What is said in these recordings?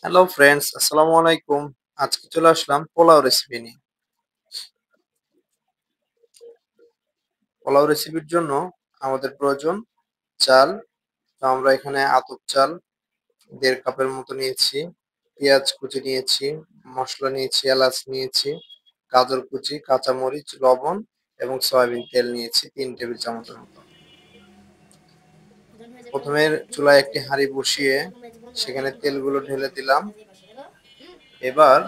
Hello friends, আসসালামু আলাইকুম। আজকে চলে আসলাম পোলাও রেসিপি নিয়ে। পোলাও রেসিপির জন্য আমাদের প্রয়োজন চাল। তো আমরা এখানে আতপ চাল ১.৫ কাপের মতো নিয়েছি। পেঁয়াজ কুচি নিয়েছি, মসলা নিয়েছি, এলাচ নিয়েছি, গাজর কুচি, কাঁচামরিচ, লবণ এবং সয়াবিন তেল নিয়েছি ৩ টেবিল চামচের মতো। প্রথমে চুলায় একটি হাঁড়ি বসিয়ে সেখানে তেলগুলো ঢেলে দিলাম। এবার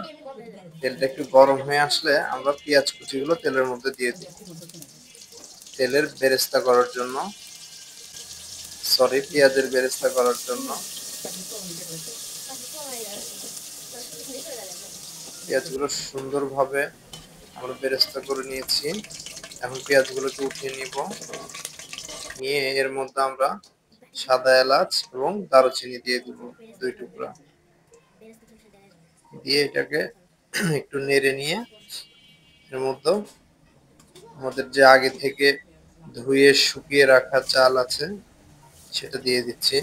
তেলটা একটু গরম হয়ে আসলে আমরা পেঁয়াজ কুচিগুলো তেলের মধ্যে দিয়ে দিই তেলের বেরেস্তা করার জন্য, পেঁয়াজের বেরেস্তা করার জন্য। পেঁয়াজগুলো সুন্দরভাবে আমরা বেরেস্তা করে নিয়েছি। এখন পেঁয়াজগুলোকে উঠিয়ে নিব। নিয়ে এর মধ্যে আমরা সাদা এলাচ এবং দারুচিনি দিয়ে দিব ২ টুকরা। দিয়ে এটাকে একটু নেড়ে নিয়ে এর মধ্যে আমাদের যে আগে থেকে ধুয়ে শুকিয়ে রাখা চাল আছে সেটা দিয়ে দিচ্ছি।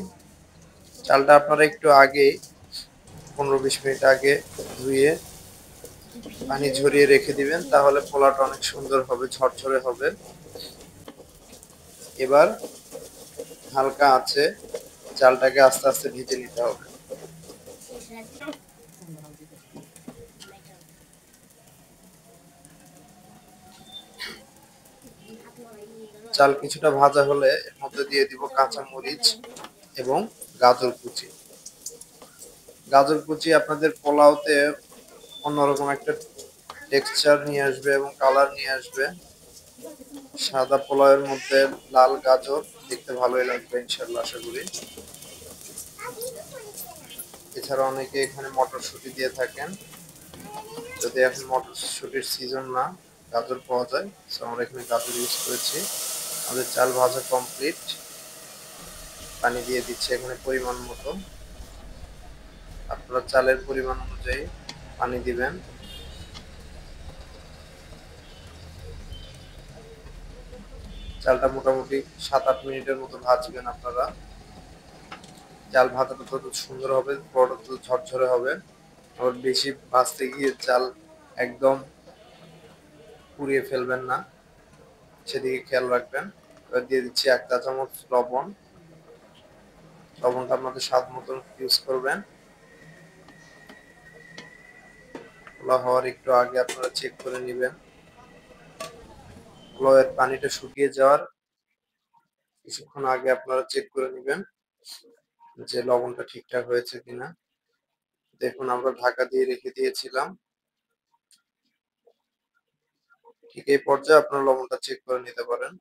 চালটা আপনারা একটু আগেই ১৫-২০ মিনিট আগে ধুয়ে পানি ঝরিয়ে রেখে দিবেন, তাহলে পোলাওটা অনেক সুন্দর হবে, ঝরঝরে হবে। এবার হালকা আঁচে চালটাকে আস্তে আস্তে ভেজে নিতে হবে। চাল কিছুটা ভাজা হলে এর মধ্যে দিয়ে দিব কাঁচা মরিচ এবং গাজর কুচি। গাজর কুচি আপনাদের পোলাওতে অন্যরকম একটা টেক্সচার নিয়ে আসবে এবং কালার নিয়ে আসবে। সাদা পোলাওয়ের মধ্যে লাল গাজর দেখতে ভালোই লাগবে ইনশাআল্লাহ, আশা করি। এছাড়া অনেকে এখানে মটরশুঁটি দিয়ে থাকেন। যদি এখন মটরশুঁটির সিজন না, গাজর পাওয়া যায়, সো আমরা এখানে গাজর ইউজ করেছি। আমাদের চাল ভাজা কমপ্লিট। পানি দিয়ে দিচ্ছি এখানে পরিমাণ মতো। আপনারা চালের পরিমাণ অনুযায়ী পানি দিবেন। চালটা মোটামুটি ৭-৮ মিনিটের মতো ভাজবেন আপনারা। চাল ভাজাটা যত সুন্দর হবে, পরোটা তত ঝরঝরে হবে। আবার বেশি ভাজতে গিয়ে চাল একদম পুড়িয়ে ফেলবেন না, সেদিকে খেয়াল রাখবেন। এবার দিয়ে দিচ্ছি ১ চা চামচ লবণ। লবণটা আপনাদের স্বাদ মতন ইউজ করবেন। পোলাও হওয়ার একটু আগে আপনারা চেক করে নিবেন। পোলাওয়ের পানিটা শুকিয়ে যাওয়ার কিছুক্ষণ আগে আপনারা চেক করে নিবেন যে লবণটা ঠিকঠাক হয়েছে কিনা। দেখুন আমরা ঢাকা দিয়ে রেখে দিয়েছিলাম। ঠিক এই পর্যায়ে আপনারা লবণটা চেক করে নিতে পারেন।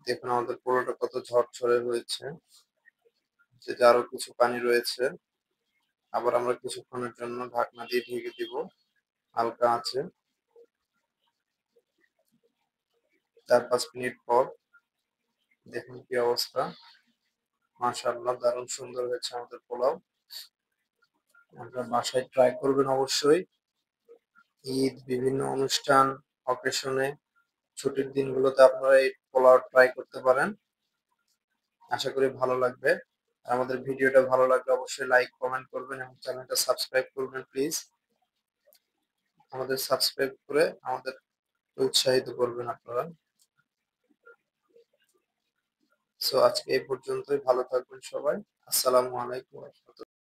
দেখুন আমাদের পোলাওটা কত ঝরঝরে হয়েছে। যে আরো কিছু পানি রয়েছে। আবার আমরা কিছুক্ষণের জন্য ঢাকনা দিয়ে ঢেকে দিব হালকা আঁচে। ৪-৫ মিনিট পর দেখুন কি অবস্থা। মাশাআল্লাহ, দারুণ সুন্দর হয়েছে আমাদের পোলাও। আপনারা বাসায় ট্রাই করবেন অবশ্যই। ঈদ, বিভিন্ন অনুষ্ঠান, অকেশনে, ছুটির দিনগুলোতে আপনারা এই পোলাও ট্রাই করতে পারেন। আশা করি ভালো লাগবে। আর আমাদের ভিডিওটা ভালো লাগলে অবশ্যই লাইক, কমেন্ট করবেন এবং চ্যানেলটা সাবস্ক্রাইব করবেন প্লিজ। আমাদের সাবস্ক্রাইব করে আমাদের উৎসাহিত করবেন আপনারা। সো আজকে এই পর্যন্তই। ভালো থাকবেন সবাই। আসসালামু আলাইকুম।